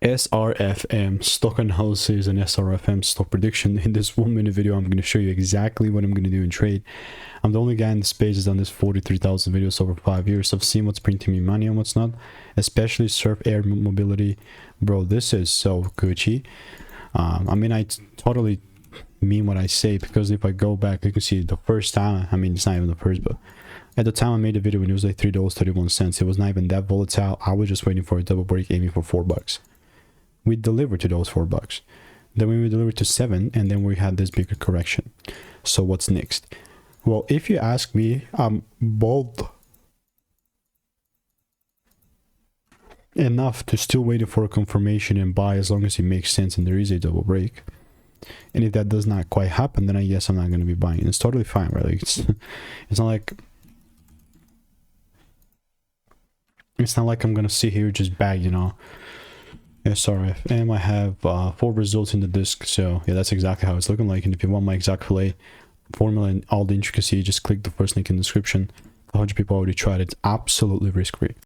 SRFM stock analysis and SRFM stock prediction. In this 1 minute video, I'm going to show you exactly what I'm going to do in trade. I'm the only guy in this page that's done this 43,000 videos over 5 years. I've seen what's printing me money and what's not, especially surf air mobility. Bro, this is so Gucci. I mean, I totally mean what I say, because if I go back, you can see the first time, I mean, it's not even the first, but at the time I made the video when it was like $3.31, it was not even that volatile. I was just waiting for a double break, aiming for $4. We delivered to those $4. Then we delivered to 7, and then we had this bigger correction. So what's next? Well, if you ask me, I'm bold enough to still waiting for a confirmation and buy as long as it makes sense and there is a double break. And if that does not quite happen, then I guess I'm not going to be buying. It's totally fine, right? Like it's not like I'm gonna sit here just bag, you know. SRFM, I have 4 results in the disk, so yeah, that's exactly how it's looking like. And if you want my exact formula and all the intricacy, just click the first link in the description. 100 people already tried it. It's absolutely risk free.